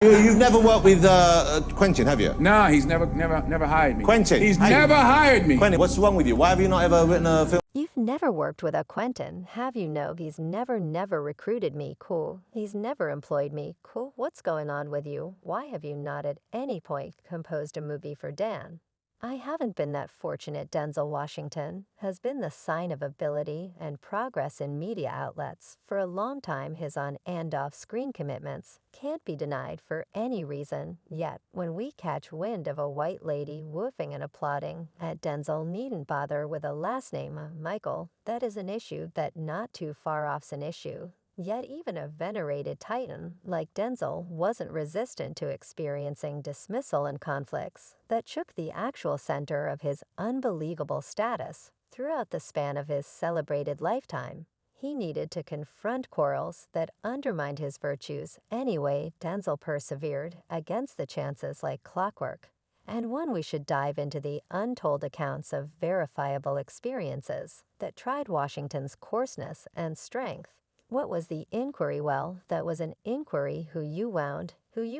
You've never worked with Quentin, have you? No, he's never hired me. Quentin? He's never hired me. Quentin, what's wrong with you? Why have you not ever written a film? You've never worked with a Quentin, have you? No, he's never recruited me. Cool. He's never employed me. Cool. What's going on with you? Why have you not at any point composed a movie for Dan? I haven't been that fortunate. Denzel Washington has been the sign of ability and progress in media outlets for a long time. His on and off screen commitments can't be denied for any reason. Yet, when we catch wind of a white lady woofing and applauding at Denzel needn't bother with a last name, Michael, that is an issue that not too far off's an issue. Yet even a venerated titan like Denzel wasn't resistant to experiencing dismissal and conflicts that shook the actual center of his unbelievable status throughout the span of his celebrated lifetime. He needed to confront quarrels that undermined his virtues. Anyway, Denzel persevered against the chances like clockwork. And one, we should dive into the untold accounts of verifiable experiences that tried Washington's coarseness and strength. What was the inquiry? Well, that was an inquiry who you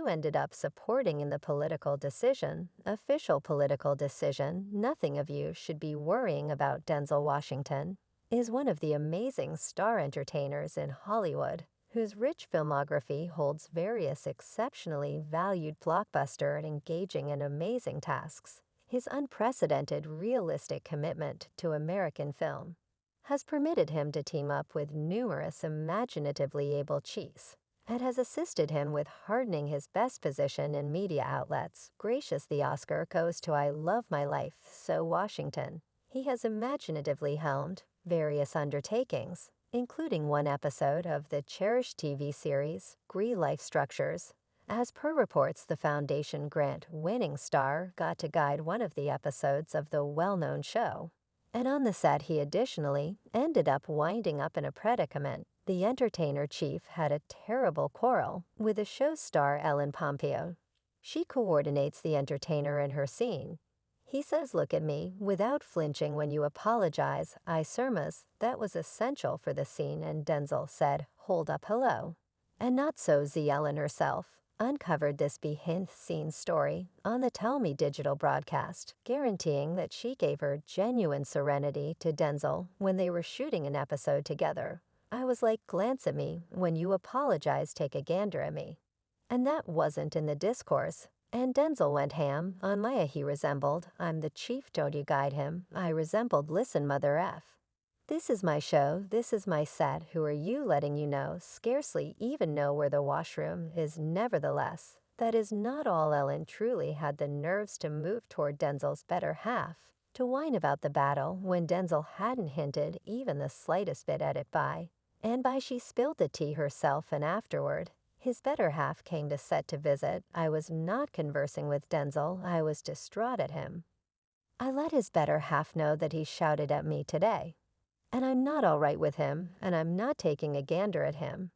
ended up supporting in the political decision, official political decision. Nothing of you should be worrying about. Denzel Washington is one of the amazing star entertainers in Hollywood, whose rich filmography holds various exceptionally valued blockbuster and engaging and amazing tasks. His unprecedented realistic commitment to American film has permitted him to team up with numerous imaginatively able chiefs and has assisted him with hardening his best position in media outlets. Gracious, the Oscar goes to I Love My Life So Washington. He has imaginatively helmed various undertakings, including one episode of the cherished TV series Grey Life Structures. As per reports, the Foundation Grant-winning star got to guide one of the episodes of the well-known show. And on the set, he additionally ended up winding up in a predicament. The entertainer chief had a terrible quarrel with the show's star Ellen Pompeo. She coordinates the entertainer in her scene. He says, "Look at me," without flinching when you apologize. I surmise that was essential for the scene, and Denzel said, "Hold up, hello." And not so Z. Ellen herself uncovered this behind-the-scenes story on the Tell Me digital broadcast, guaranteeing that she gave her genuine serenity to Denzel when they were shooting an episode together. I was like, "Glance at me. When you apologize, take a gander at me." And that wasn't in the discourse. And Denzel went ham on Maya. He resembled, "I'm the chief, don't you guide him." I resembled, "Listen, Mother F. This is my show, this is my set, who are you letting you know? Scarcely even know where the washroom is." Nevertheless, that is not all. Ellen truly had the nerves to move toward Denzel's better half, to whine about the battle when Denzel hadn't hinted even the slightest bit at it. And she spilled the tea herself, and afterward, his better half came to set to visit. I was not conversing with Denzel, I was distraught at him. I let his better half know that he shouted at me today. And I'm not all right with him, and I'm not taking a gander at him,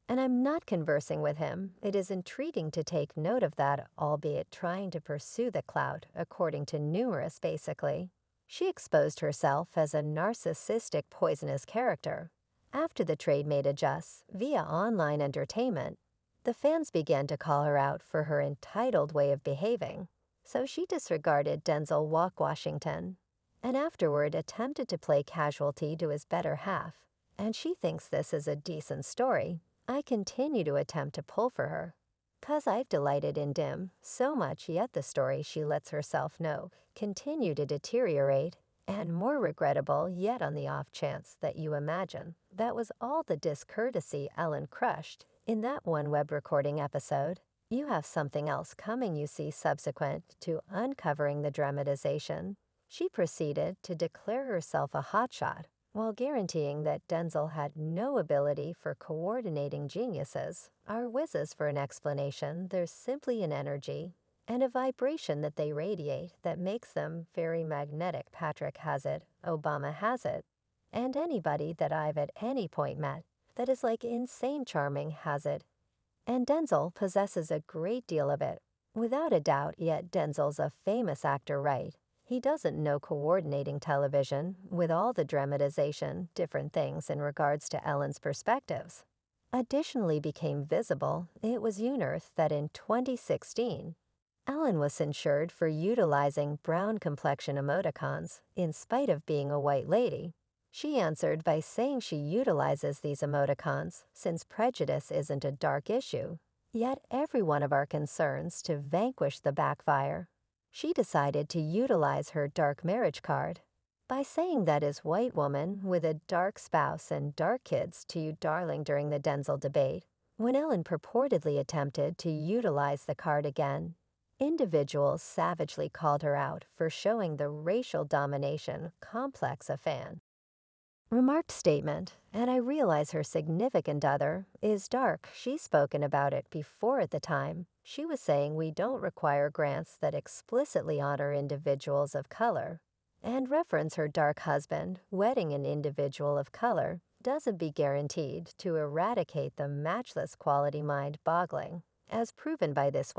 and I'm not conversing with him. It is intriguing to take note of that, albeit trying to pursue the clout, according to numerous. Basically, she exposed herself as a narcissistic, poisonous character. After the trade made adjusts via online entertainment, the fans began to call her out for her entitled way of behaving, so she disregarded Denzel Washington and afterward attempted to play casualty to his better half. And she thinks this is a decent story. I continue to attempt to pull for her, 'cause I've delighted in dim so much, yet the story, she lets herself know, continue to deteriorate, and more regrettable yet on the off chance that you imagine that was all the discourtesy Ellen crushed in that one web recording episode. You have something else coming, you see. Subsequent to uncovering the dramatization, she proceeded to declare herself a hotshot, while guaranteeing that Denzel had no ability for coordinating geniuses are whizzes for an explanation. There's simply an energy and a vibration that they radiate that makes them very magnetic. Patrick has it, Obama has it, and anybody that I've at any point met that is like insane charming has it. And Denzel possesses a great deal of it, without a doubt. Yet Denzel's a famous actor, right? He doesn't know coordinating television with all the dramatization, different things in regards to Ellen's perspectives. Additionally became visible, it was unearthed that in 2016, Ellen was censured for utilizing brown complexion emoticons in spite of being a white lady. She answered by saying she utilizes these emoticons since prejudice isn't a dark issue, yet every one of our concerns to vanquish the backfire. She decided to utilize her dark marriage card by saying that as white woman with a dark spouse and dark kids to you darling during the Denzel debate, when Ellen purportedly attempted to utilize the card again. Individuals savagely called her out for showing the racial domination complex a fan. Remarked statement, and I realize her significant other is dark. She's spoken about it before at the time. She was saying we don't require grants that explicitly honor individuals of color. And reference her dark husband, wedding an individual of color, doesn't be guaranteed to eradicate the matchless quality mind-boggling. As proven by this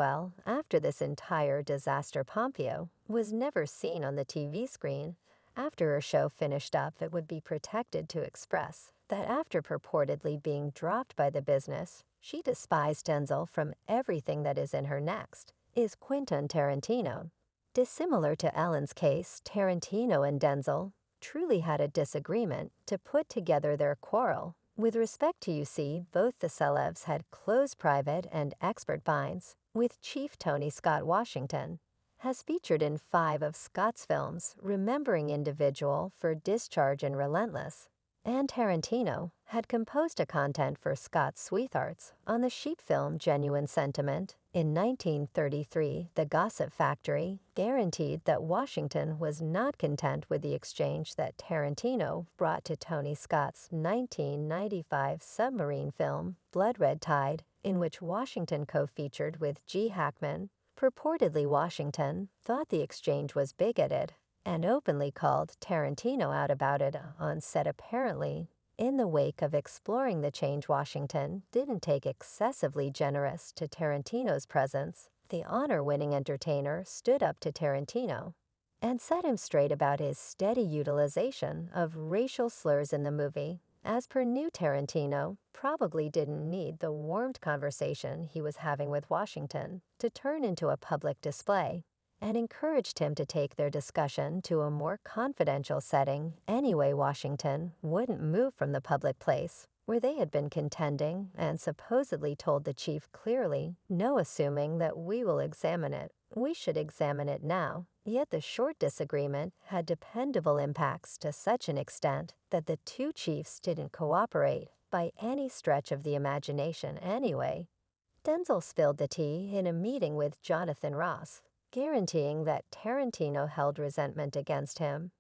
after this entire disaster Pompeo was never seen on the TV screen. After her show finished up, it would be protected to express that after purportedly being dropped by the business, she despised Denzel from everything that is in her next, is Quentin Tarantino. Dissimilar to Ellen's case, Tarantino and Denzel truly had a disagreement to put together their quarrel. With respect to UC, both the Celebs had close private and expert binds, with Chief Tony Scott Washington has featured in 5 of Scott's films, Remembering Individual for Discharge and Relentless, and Tarantino had composed a content for Scott's Sweethearts on the Sheep film Genuine Sentiment. In 1933, The Gossip Factory guaranteed that Washington was not content with the exchange that Tarantino brought to Tony Scott's 1995 submarine film, Blood Red Tide, in which Washington co-featured with G. Hackman. Purportedly, Washington thought the exchange was bigoted and openly called Tarantino out about it on set. Apparently, in the wake of exploring the change, Washington didn't take excessively generous to Tarantino's presence. The honor-winning entertainer stood up to Tarantino and set him straight about his steady utilization of racial slurs in the movie. As per new Tarantino, probably didn't need the warmed conversation he was having with Washington to turn into a public display, and encouraged him to take their discussion to a more confidential setting. Anyway, Washington wouldn't move from the public place where they had been contending and supposedly told the chief clearly, no, assuming that we will examine it. We should examine it now. Yet the short disagreement had dependable impacts to such an extent that the two chiefs didn't cooperate by any stretch of the imagination anyway. Denzel spilled the tea in a meeting with Jonathan Ross, guaranteeing that Tarantino held resentment against him.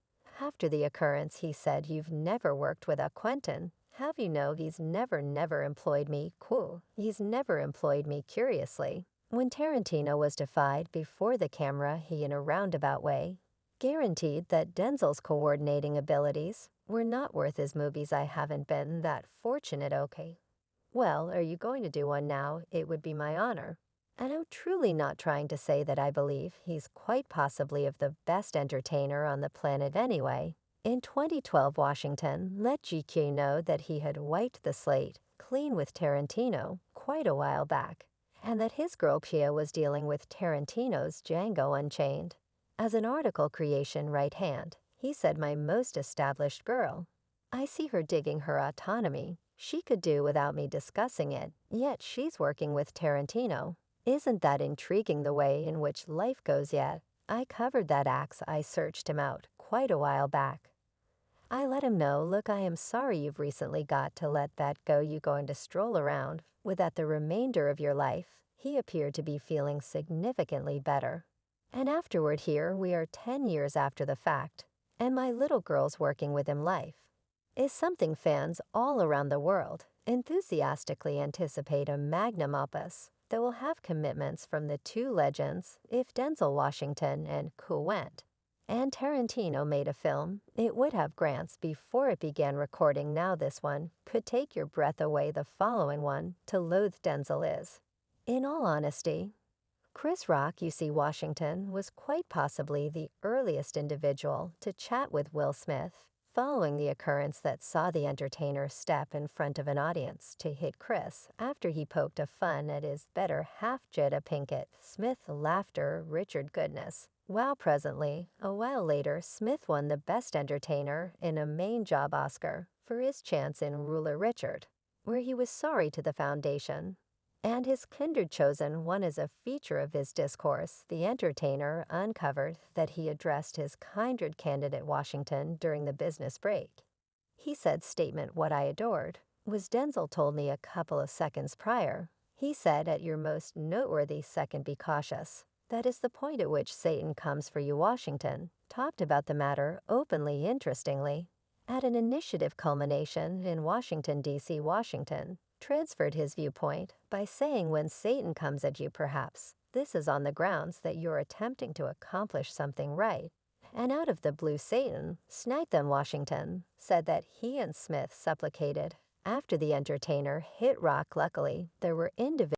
After the occurrence, he said, "You've never worked with a Quentin. Have you know he's never employed me cool. He's never employed me curiously." When Tarantino was defied before the camera, he, in a roundabout way, guaranteed that Denzel's coordinating abilities were not worth his movies. "I haven't been that fortunate." Okay. Well, are you going to do one now? It would be my honor. And I'm truly not trying to say that I believe he's quite possibly of the best entertainer on the planet anyway. In 2012, Washington let GQ know that he had wiped the slate clean with Tarantino quite a while back, and that his girl Pia was dealing with Tarantino's Django Unchained. As an article creation right hand, he said, "My most established girl. I see her digging her autonomy. She could do without me discussing it, yet she's working with Tarantino. Isn't that intriguing, the way in which life goes?" Yet I covered that axe. I searched him out quite a while back. I let him know, "Look, I am sorry you've recently got to let that go. You going to stroll around with that the remainder of your life." He appeared to be feeling significantly better. And afterward, here we are 10 years after the fact, and my little girl's working with him. Life is something fans all around the world enthusiastically anticipate, a magnum opus that will have commitments from the two legends. If Denzel Washington and Quentin and Tarantino made a film, it would have grants before it began recording. Now this one could take your breath away. The following one to loathe Denzel is, in all honesty, Chris Rock. You see, Washington was quite possibly the earliest individual to chat with Will Smith following the occurrence that saw the entertainer step in front of an audience to hit Chris after he poked a fun at his better half Jada Pinkett. Smith laughter Richard goodness. While presently, a while later, Smith won the Best Entertainer in a Main Job Oscar for his chance in Ruler Richard, where he was sorry to the foundation. And his kindred chosen won as a feature of his discourse. The entertainer uncovered that he addressed his kindred candidate Washington during the business break. He said statement what I adored was Denzel told me a couple of seconds prior. He said at your most noteworthy second be cautious. That is the point at which Satan comes for you Washington. Talked about the matter openly interestingly. At an initiative culmination in Washington, D.C., Washington, transferred his viewpoint by saying when Satan comes at you perhaps, this is on the grounds that you're attempting to accomplish something right. And out of the blue Satan, snagged them Washington, said that he and Smith supplicated. After the entertainer hit rock luckily, there were individuals